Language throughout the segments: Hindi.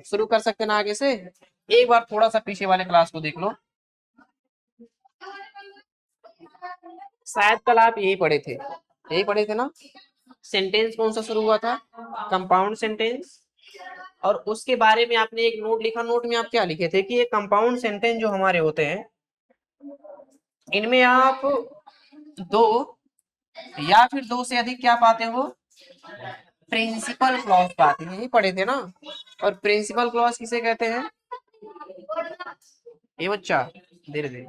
शुरू कर सकते ना आगे से? एक बार थोड़ा सा पीछे वाले क्लास को देख लो, शायद कल आप यही पढ़े थे ना। सेंटेंस कौन सा शुरू हुआ था? Compound sentence. और उसके बारे में आपने एक नोट लिखा, नोट में आप क्या लिखे थे कि ये कंपाउंड सेंटेंस जो हमारे होते हैं, इनमें आप दो या फिर दो से अधिक क्या पाते हो? प्रिंसिपल क्लॉज पाते हैं, यही पढ़े थे ना। और प्रिंसिपल क्लॉज किसे कहते हैं? ये बच्चा धीरे धीरे,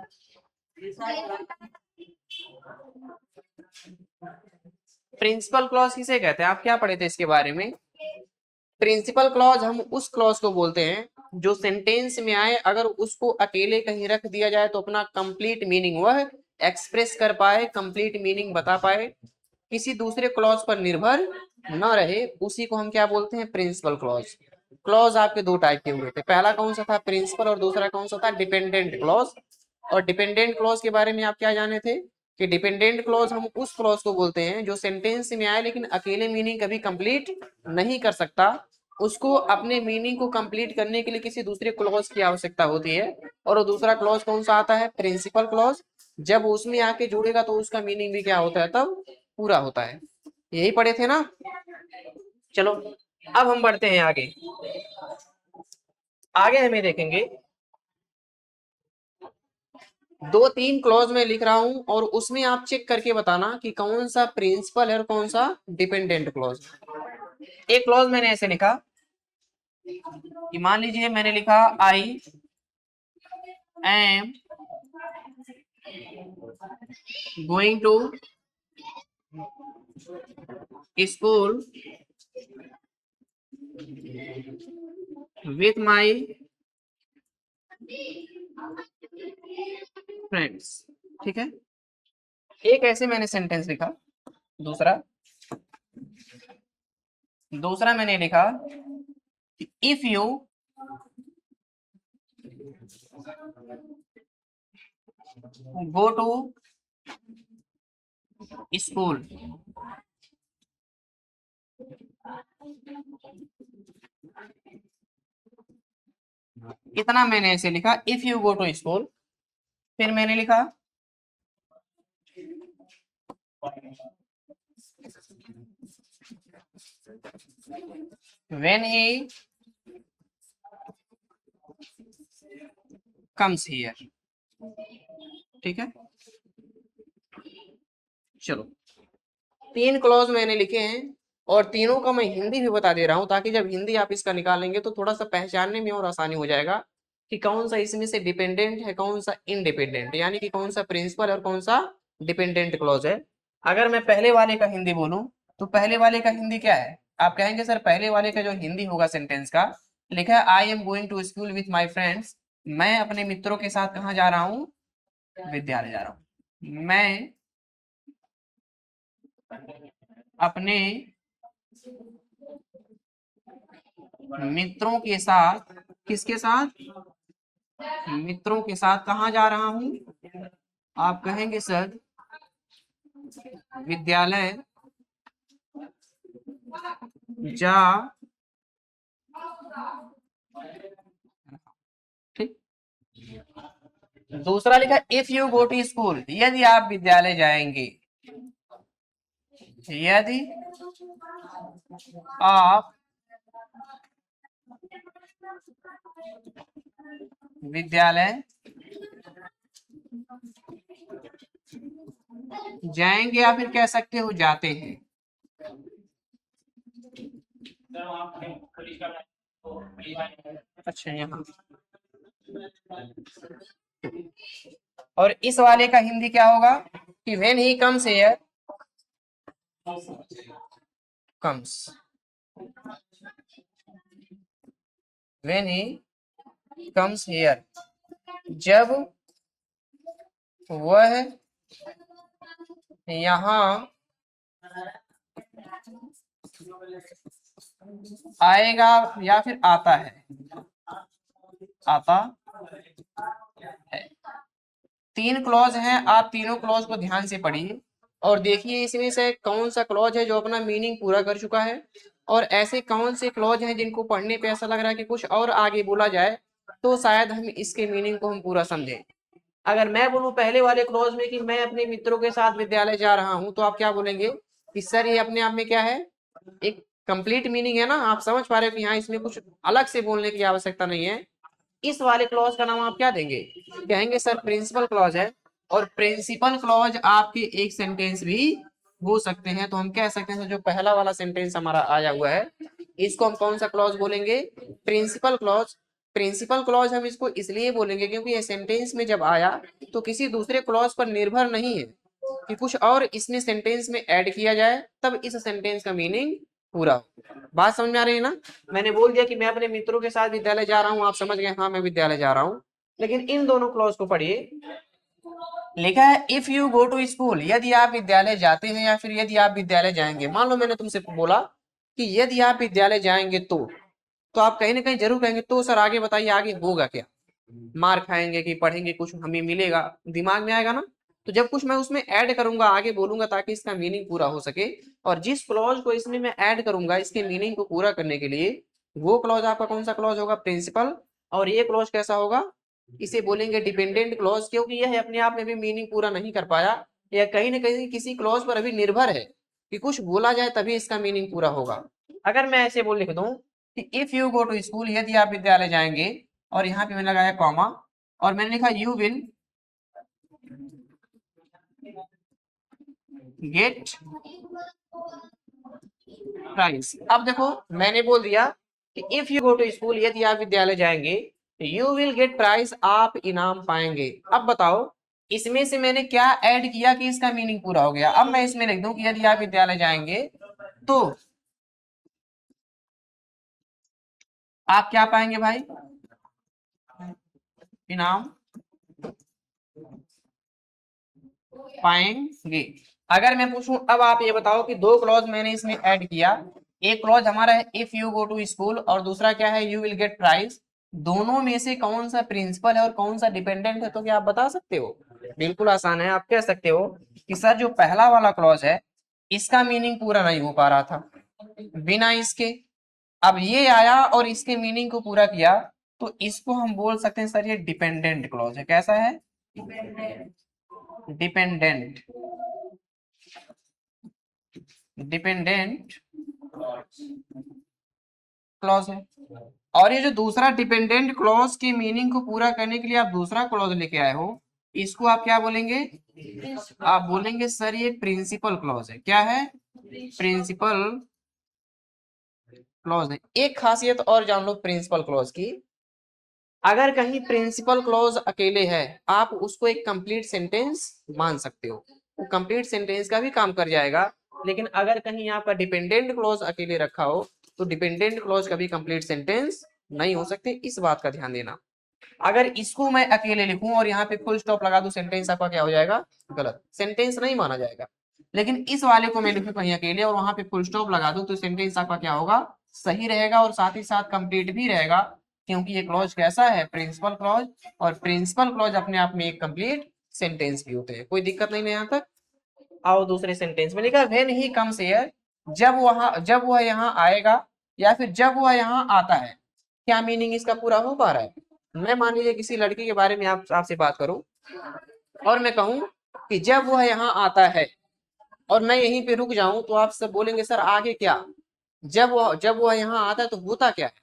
प्रिंसिपल क्लॉज किसे कहते हैं? आप क्या पढ़े थे इसके बारे में? प्रिंसिपल क्लॉज हम उस क्लॉज को बोलते हैं जो सेंटेंस में आए, अगर उसको अकेले कहीं रख दिया जाए तो अपना कंप्लीट मीनिंग वह एक्सप्रेस कर पाए, कंप्लीट मीनिंग बता पाए, किसी दूसरे क्लॉज पर निर्भर न रहे, उसी को हम क्या बोलते हैं? Principal clause. क्लॉज आपके दो टाइप के हुए थे, पहला कौन सा था? प्रिंसिपल, और दूसरा कौन सा था? Dependent clause. और डिपेंडेंट क्लॉज के बारे में आप क्या जाने थे कि डिपेंडेंट क्लॉज हम उस क्लॉज को बोलते हैं जो सेंटेंस में आए लेकिन अकेले मीनिंग कभी कंप्लीट नहीं कर सकता, उसको अपने मीनिंग को कंप्लीट करने के लिए किसी दूसरे क्लॉज की आवश्यकता होती है। और वो दूसरा क्लॉज कौन सा आता है? Principal clause. जब उसमें आके जुड़ेगा तो उसका मीनिंग भी क्या होता है? तब पूरा होता है। यही पढ़े थे ना। चलो अब हम बढ़ते हैं आगे। आगे हमें देखेंगे दो तीन क्लॉज में लिख रहा हूं और उसमें आप चेक करके बताना कि कौन सा प्रिंसिपल है और कौन सा डिपेंडेंट क्लॉज। एक क्लॉज मैंने ऐसे लिखा कि मान लीजिए मैंने लिखा I am going to school with my friends. ठीक है, एक ऐसे मैंने सेंटेंस लिखा। दूसरा दूसरा मैंने लिखा if you go to school, इतना मैंने ऐसे लिखा if you go to school. फिर मैंने लिखा when he comes here। ठीक है, चलो तीन क्लॉज मैंने लिखे हैं और तीनों का मैं हिंदी भी बता दे रहा हूं ताकि जब हिंदी आप इसका निकालेंगे तो थोड़ा सा पहचानने में और आसानी हो जाएगा कि कौन सा इसमें से डिपेंडेंट है, कौन सा इंडिपेंडेंट, यानी कि कौन सा प्रिंसिपल और कौन सा डिपेंडेंट क्लॉज है। अगर मैं पहले वाले का हिंदी बोलूं तो पहले वाले का हिंदी क्या है? आप कहेंगे सर पहले वाले का जो हिंदी होगा सेंटेंस का, लिखा है I am going to school with my friends. मैं अपने मित्रों के साथ कहाँ जा रहा हूँ? विद्यालय जा रहा हूँ। मैं अपने मित्रों के साथ, किसके साथ? मित्रों के साथ कहाँ जा रहा हूँ? आप कहेंगे सर विद्यालय जा। ठीक, दूसरा लिखा if you go to school, यदि आप विद्यालय जाएंगे, यदि आप विद्यालय जाएंगे या फिर कह सकते हो जाते हैं। अच्छा, यहाँ और इस वाले का हिंदी क्या होगा कि when he comes here, comes, when he comes here, जब वह यहाँ आएगा या फिर आता है, आता है। तीन क्लॉज हैं, आप तीनों क्लॉज को ध्यान से पढ़िए और देखिए इसमें से कौन सा क्लॉज है जो अपना मीनिंग पूरा कर चुका है और ऐसे कौन से क्लॉज हैं जिनको पढ़ने पे ऐसा लग रहा है कि कुछ और आगे बोला जाए, तो शायद हम इसके मीनिंग को हम पूरा समझें। अगर मैं बोलूं पहले वाले क्लॉज में कि मैं अपने मित्रों के साथ विद्यालय जा रहा हूं, तो आप क्या बोलेंगे कि सर ये अपने आप में क्या है, एक कंप्लीट मीनिंग है ना, आप समझ पा रहे हो कि हाँ इसमें कुछ अलग से बोलने की आवश्यकता नहीं है। इस वाले क्लॉज का नाम आप क्या देंगे, कहेंगे सर प्रिंसिपल क्लॉज है। और प्रिंसिपल क्लॉज आपके एक सेंटेंस भी हो सकते हैं, तो हम कह सकते हैं जो पहला वाला सेंटेंस हमारा आया हुआ है, इसको हम कौन सा क्लॉज बोलेंगे, प्रिंसिपल क्लॉज। प्रिंसिपल क्लॉज हम इसको इसलिए बोलेंगे क्योंकि ये सेंटेंस में जब आया तो किसी दूसरे क्लॉज पर निर्भर नहीं है कि कुछ और इसमें सेंटेंस में ऐड किया जाए तब इस सेंटेंस का मीनिंग पूरा हो। बात समझ में आ रही है ना। मैंने बोल दिया कि मैं अपने मित्रों के साथ विद्यालय जा रहा हूँ, आप समझ गए हाँ मैं विद्यालय जा रहा हूँ। लेकिन इन दोनों क्लॉज को पढ़िए, लिखा है if you go to school, यदि आप विद्यालय जाते हैं या फिर यदि आप विद्यालय जाएंगे। मान लो मैंने तुमसे बोला कि यदि आप विद्यालय जाएंगे तो आप कहीं ना कहीं जरूर कहेंगे तो सर आगे बताइए आगे होगा क्या, मार खाएंगे कि पढ़ेंगे कुछ हमें मिलेगा, दिमाग में आएगा ना। तो जब कुछ मैं उसमें ऐड करूंगा आगे बोलूंगा ताकि इसका मीनिंग पूरा हो सके। और जिस क्लॉज को इसमें मैं ऐड करूंगा इसके मीनिंग को पूरा करने के लिए, वो क्लॉज आपका कौन सा क्लॉज होगा, प्रिंसिपल। और ये क्लॉज कैसा होगा, इसे बोलेंगे डिपेंडेंट क्लॉज, क्योंकि यह अपने आप में भी मीनिंग पूरा नहीं कर पाया, या कहीं ना कहीं किसी क्लॉज पर अभी निर्भर है कि कुछ बोला जाए तभी इसका मीनिंग पूरा होगा। अगर मैं ऐसे बोल लिख दूं कि if you go to school, यदि आप विद्यालय जाएंगे, और यहाँ पे मैंने लगाया कॉमा और मैंने लिखा यू विल गेट प्राइज। अब देखो मैंने बोल दिया कि if you go to school, यदि आप विद्यालय जाएंगे, यू विल गेट प्राइज, आप इनाम पाएंगे। अब बताओ इसमें से मैंने क्या ऐड किया कि इसका मीनिंग पूरा हो गया। अब मैं इसमें लिख दूं कि यदि आप विद्यालय जाएंगे तो आप क्या पाएंगे भाई, इनाम पाएंगे। अगर मैं पूछूं अब आप ये बताओ कि दो क्लॉज मैंने इसमें ऐड किया, एक क्लॉज हमारा है if you go to school और दूसरा क्या है यू विल गेट प्राइज, दोनों में से कौन सा प्रिंसिपल है और कौन सा डिपेंडेंट है, तो क्या आप बता सकते हो। बिल्कुल आसान है, आप कह सकते हो कि सर जो पहला वाला क्लॉज है इसका मीनिंग पूरा नहीं हो पा रहा था बिना इसके, अब ये आया और इसके मीनिंग को पूरा किया, तो इसको हम बोल सकते हैं सर ये डिपेंडेंट क्लॉज है। कैसा है, डिपेंडेंट, डिपेंडेंट क्लॉज है। और ये जो दूसरा डिपेंडेंट क्लॉज के मीनिंग को पूरा करने के लिए आप दूसरा क्लॉज लेके आए हो, इसको आप क्या बोलेंगे, आप बोलेंगे सर ये प्रिंसिपल क्लॉज है। क्या है, प्रिंसिपल क्लॉज है। एक खासियत और जान लो प्रिंसिपल क्लॉज की, अगर कहीं प्रिंसिपल क्लॉज अकेले है आप उसको एक कंप्लीट सेंटेंस मान सकते हो, वो कंप्लीट सेंटेंस का भी काम कर जाएगा। लेकिन अगर कहीं आपका डिपेंडेंट क्लॉज अकेले रखा हो तो डिपेंडेंट क्लॉज कभी कंप्लीट सेंटेंस नहीं हो सकते, इस बात का ध्यान देना। अगर इसको मैं अकेले लिखूं और यहाँ पे फुल स्टॉप लगा दूं, सेंटेंस आपका क्या हो जाएगा, गलत, सेंटेंस नहीं माना जाएगा। लेकिन इस वाले को मैं लिखूं कहीं अकेले और वहां पे फुल स्टॉप लगा दूं तो सेंटेंस आपका क्या होगा, सही रहेगा और साथ ही साथ कंप्लीट भी रहेगा, क्योंकि ये क्लॉज कैसा है, प्रिंसिपल क्लॉज। और प्रिंसिपल क्लॉज अपने आप में एक कंप्लीट सेंटेंस भी होते हैं, कोई दिक्कत नहीं है यहाँ तक। आओ दूसरे सेंटेंस में लिखा व्हेन ही कम्स हियर, जब वह यहाँ आएगा या फिर जब वह यहाँ आता है, क्या मीनिंग इसका पूरा हो पा रहा है। मैं मान लीजिए किसी लड़की के बारे में आपसे बात करूं और मैं कहूं कि जब वह यहाँ आता है और मैं यहीं पे रुक जाऊं, तो आप सब बोलेंगे सर आगे क्या, जब वह यहाँ आता है तो होता क्या है,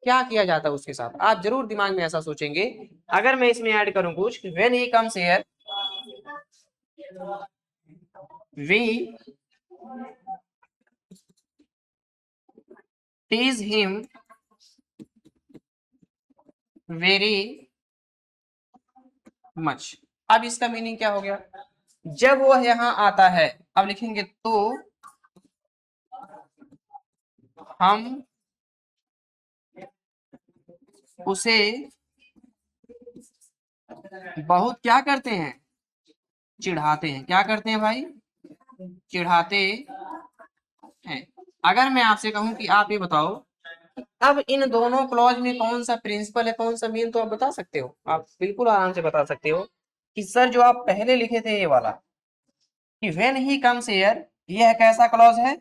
क्या किया जाता है उसके साथ, आप जरूर दिमाग में ऐसा सोचेंगे। अगर मैं इसमें ऐड करूं कुछ when he comes here, we tease him very much. अब इसका मीनिंग क्या हो गया, जब वह यहाँ आता है, अब लिखेंगे तो हम उसे बहुत क्या करते हैं, चिढ़ाते हैं। क्या करते हैं भाई, चिढ़ाते हैं। अगर मैं आपसे कहूं कि आप ये बताओ अब इन दोनों क्लॉज में कौन सा प्रिंसिपल है कौन सा मीन, तो आप बता सकते हो, आप बिल्कुल आराम से बता सकते हो कि सर जो आप पहले लिखे थे ये वाला कि व्हेन ही कम्स हियर, यह कैसा क्लॉज है,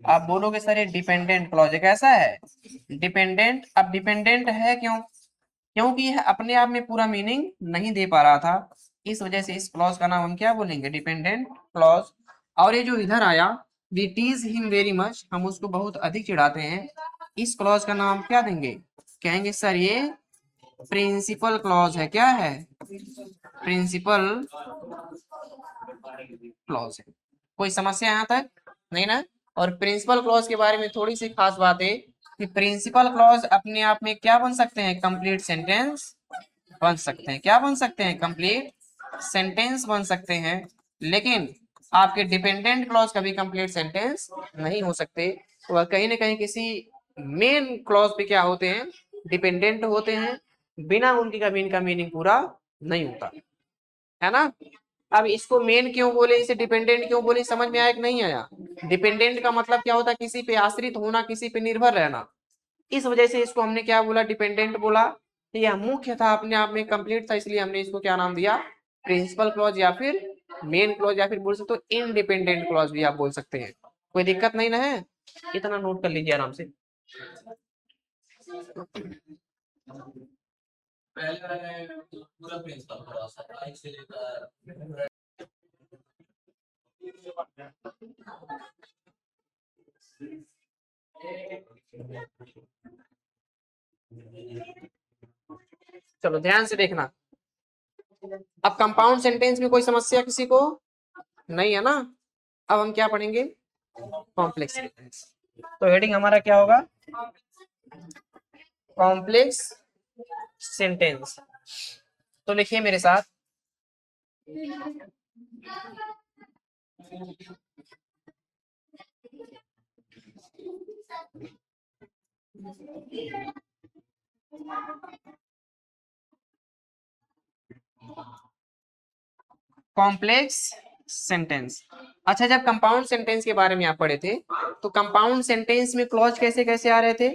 आप बोलोगे सर ये डिपेंडेंट क्लॉज है, कैसा है डिपेंडेंट। अब डिपेंडेंट है क्यों? क्योंकि यह अपने आप में पूरा मीनिंग नहीं दे पा रहा था, इस वजह से इस क्लॉज का नाम हम क्या बोलेंगे, डिपेंडेंट क्लॉज। और ये जो इधर आया, we tease him very much, हम उसको बहुत अधिक चिढ़ाते हैं, इस क्लॉज का नाम क्या देंगे, कहेंगे सर ये प्रिंसिपल क्लॉज है। क्या है? प्रिंसिपल क्लॉज है। कोई समस्या यहाँ तक नहीं ना? और प्रिंसिपल क्लॉज के बारे में थोड़ी सी खास बात है कि प्रिंसिपल क्लॉज अपने आप में क्या बन सकते हैं, कंप्लीट सेंटेंस बन सकते हैं। क्या बन सकते हैं? कंप्लीट सेंटेंस बन सकते हैं। लेकिन आपके डिपेंडेंट क्लॉज कभी कंप्लीट सेंटेंस नहीं हो सकते, वह कहीं ना कहीं किसी मेन क्लॉज पे क्या होते हैं, डिपेंडेंट होते हैं, बिना उनकी कभी इनका मीनिंग पूरा नहीं होता है ना। अब इसको मेन क्यों बोले, इसे डिपेंडेंट क्यों बोले, समझ में आया कि नहीं आया? डिपेंडेंट का मतलब क्या होता है, किसी पे आश्रित होना, किसी पे निर्भर रहना। इस वजह से इसको हमने क्या बोला, डिपेंडेंट बोला। यह मुख्य था, अपने आप में कंप्लीट था, इसलिए हमने इसको क्या नाम दिया, प्रिंसिपल क्लॉज या फिर मेन क्लॉज, या फिर बोल सकते हो इनडिपेंडेंट क्लॉज भी आप बोल सकते हैं। कोई दिक्कत नहीं ना है? इतना नोट कर लीजिए आराम से। चलो ध्यान से देखना। अब कंपाउंड सेंटेंस में कोई समस्या किसी को नहीं है ना? अब हम क्या पढ़ेंगे, कॉम्प्लेक्स सेंटेंस। तो हेडिंग हमारा क्या होगा, कॉम्प्लेक्स सेंटेंस। तो लिखिए मेरे साथ, कॉम्प्लेक्स सेंटेंस। अच्छा, जब कंपाउंड सेंटेंस के बारे में आप पढ़े थे, तो कंपाउंड सेंटेंस में क्लॉज कैसे कैसे आ रहे थे,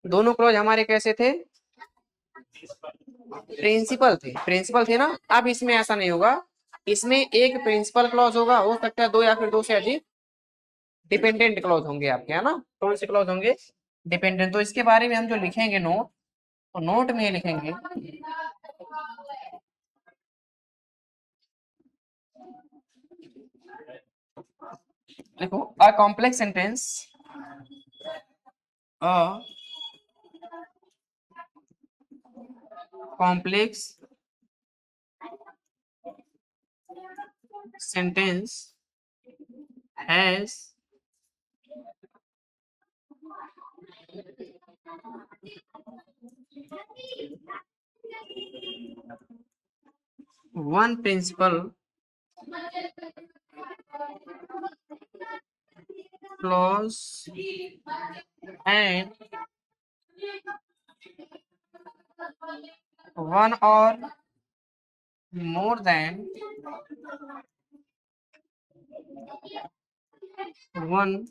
दोनों क्लॉज हमारे कैसे थे, प्रिंसिपल थे ना। अब इसमें ऐसा नहीं होगा, इसमें एक प्रिंसिपल क्लॉज होगा, हो सकता है दो या फिर दो से अधिक डिपेंडेंट क्लॉज होंगे आपके, है ना। कौन से क्लॉज होंगे, डिपेंडेंट। तो इसके बारे में हम जो लिखेंगे नोट, तो नोट में लिखेंगे, देखो अ complex sentence, a complex sentence has one principal clause and one or more than one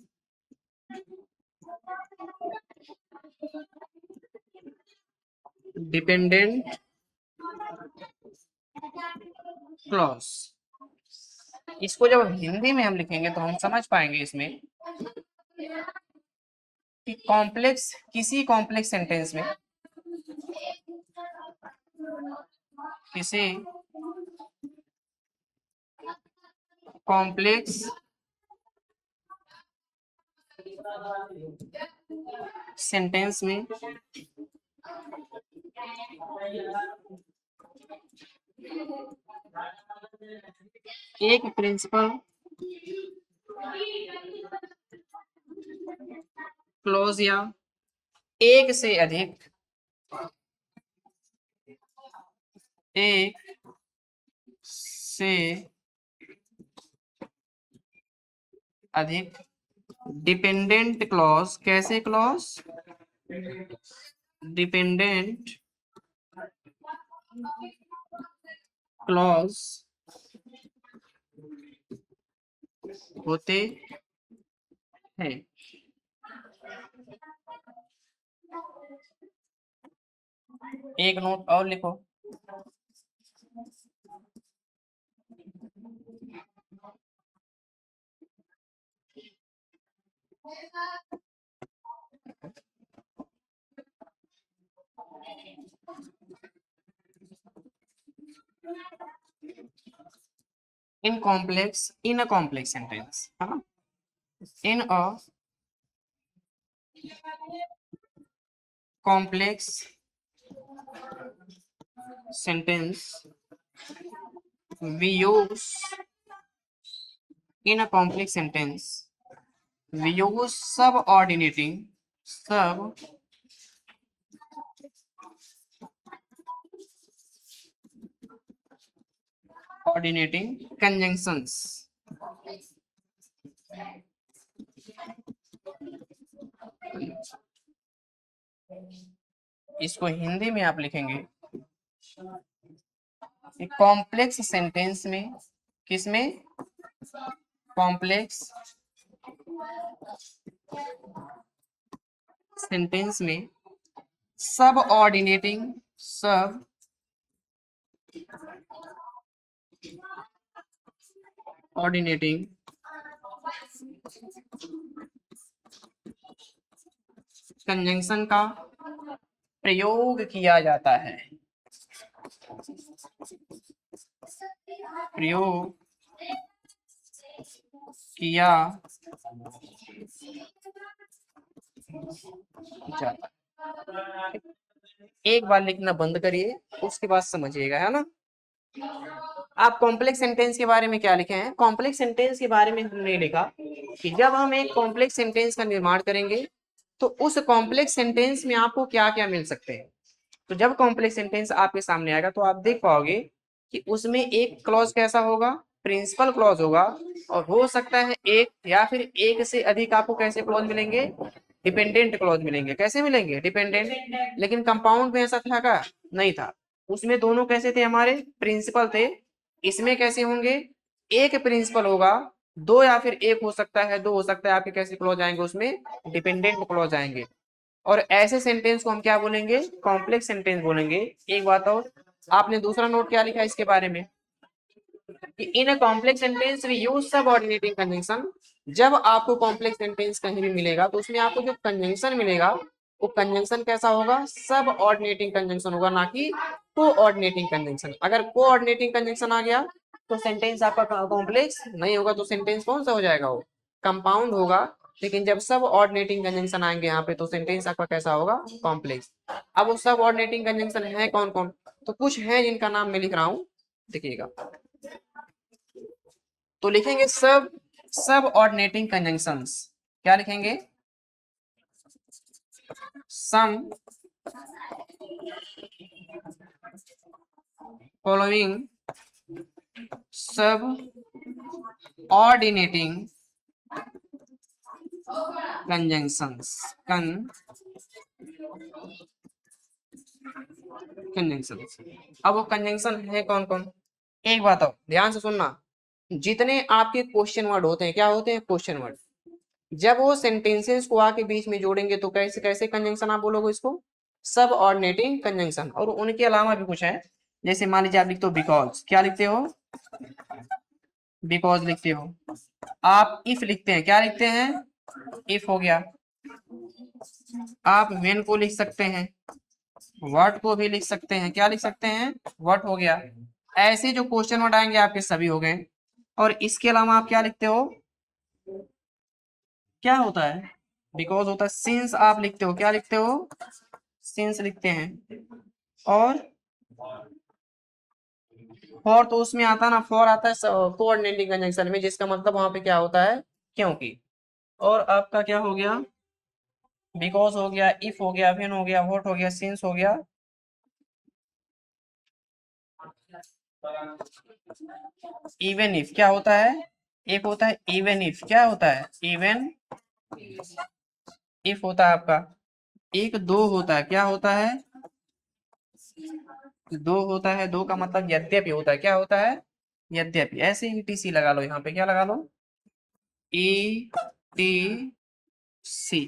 dependent clause। इसको जब हिंदी में हम लिखेंगे तो हम समझ पाएंगे इसमें कि कॉम्प्लेक्स, किसी कॉम्प्लेक्स सेंटेंस में, किसी कॉम्प्लेक्स सेंटेंस में एक प्रिंसिपल क्लोज या एक से अधिक, एक से अधिक डिपेंडेंट क्लॉज, कैसे क्लॉज, डिपेंडेंट क्लॉज होते हैं। एक नोट और लिखो, इन अ कॉम्प्लेक्स सेंटेंस है ना, in a complex sentence we use in a complex sentence we use subordinating conjunctions. इसको हिंदी में आप लिखेंगे कॉम्प्लेक्स सेंटेंस में, किसमें, कॉम्प्लेक्स सेंटेंस में सब ऑर्डिनेटिंग कंजंक्शन का प्रयोग किया जाता है, प्रयोग किया जाता है। एक बार लिखना बंद करिए, उसके बाद समझिएगा, है ना। आप कॉम्प्लेक्स सेंटेंस के बारे में क्या लिखे हैं? कॉम्प्लेक्स सेंटेंस के बारे में हमने लिखा कि जब हम एक कॉम्प्लेक्स सेंटेंस का निर्माण करेंगे तो उस कॉम्प्लेक्स सेंटेंस में आपको क्या क्या मिल सकते हैं। तो जब कॉम्प्लेक्स सेंटेंस आपके सामने आएगा तो आप देख पाओगे कि उसमें एक क्लॉज कैसा होगा, प्रिंसिपल क्लॉज होगा, और हो सकता है एक या फिर एक से अधिक आपको कैसे क्लॉज मिलेंगे, डिपेंडेंट क्लॉज मिलेंगे। कैसे मिलेंगे? डिपेंडेंट। लेकिन कंपाउंड में ऐसा था क्या? नहीं था। उसमें दोनों कैसे थे? हमारे प्रिंसिपल थे। इसमें कैसे होंगे? एक प्रिंसिपल होगा, दो या फिर एक हो सकता है, दो हो सकता है। आपके कैसे क्लॉज आएंगे? उसमें डिपेंडेंट क्लॉज आएंगे। और ऐसे सेंटेंस को हम क्या बोलेंगे? कॉम्प्लेक्स सेंटेंस बोलेंगे। एक बात और, आपने दूसरा नोट क्या लिखा इसके बारे में कि in a complex sentence we use subordinating conjunction. जब आपको कॉम्प्लेक्स सेंटेंस कहीं भी मिलेगा तो उसमें आपको जो कंजंक्शन मिलेगा वो कंजंक्शन कैसा होगा? सब ऑर्डिनेटिंग कंजंक्शन होगा, ना कि कोऑर्डिनेटिंग कंजंक्शन। अगर कोऑर्डिनेटिंग कंजंक्शन आ गया तो सेंटेंस आपका कॉम्प्लेक्स नहीं होगा, तो सेंटेंस कौन सा हो जाएगा? वो कंपाउंड होगा। लेकिन जब सब ऑर्डिनेटिंग कंजंक्शन आएंगे यहाँ पे तो सेंटेंस आपका कैसा होगा? कॉम्प्लेक्स। अब वो सब ऑर्डिनेटिंग कंजंक्शन है कौन कौन? तो कुछ है जिनका नाम मैं लिख रहा हूँ, देखिएगा। तो लिखेंगे सब ऑर्डिनेटिंग कंजंक्शंस। क्या लिखेंगे? सम फॉलोइंग सब ऑर्डिनेटिंग कंजंक्शंस कंजंक्शंस। अब वो कंजंक्शन है कौन कौन? एक बात और ध्यान से सुनना, जितने आपके क्वेश्चन वर्ड होते हैं, क्या होते हैं? Question word. जब वो सेंटेंसेस को आके बीच में जोड़ेंगे तो कैसे कैसे कंजंक्शन आप बोलोगे इसको? सब ऑर्डिनेटिंग कंजंक्शन। और उनके अलावा भी कुछ है, जैसे मान लीजिए आप लिखते हो बिकॉज। क्या लिखते हो? बिकॉज लिखते हो। आप इफ लिखते हैं, क्या लिखते हैं? इफ हो गया। आप व्हेन को लिख सकते हैं, व्हाट को भी लिख सकते हैं। क्या लिख सकते हैं? व्हाट हो गया। ऐसे जो क्वेश्चन वर्ड आएंगे आपके सभी हो गए। और इसके अलावा आप क्या लिखते हो? क्या होता है? बिकॉज होता है। सिंस आप लिखते हो। क्या लिखते हो? सिंस लिखते हैं। और फॉर तो उसमें आता है ना, फॉर आता है कोऑर्डिनेटिंग कंजंक्शन में, जिसका मतलब वहां पे क्या होता है? क्योंकि। और आपका क्या हो गया? बिकॉज हो गया, इफ हो गया, व्हेन हो गया, व्हाट हो गया, सिंस हो गया। इवन इफ क्या होता है? एक होता है इवन इफ। क्या होता है? इवन इफ होता है आपका। एक दो होता है। क्या होता है? दो होता है। दो का मतलब यद्यपि होता है। क्या होता है? यद्यपि। ऐसे ही टीसी लगा लो, यहाँ पे क्या लगा लो? E T C.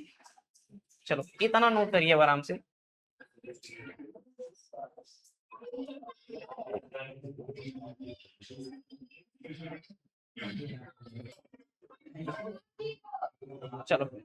चलो इतना नोट करिए अब आराम से। चलो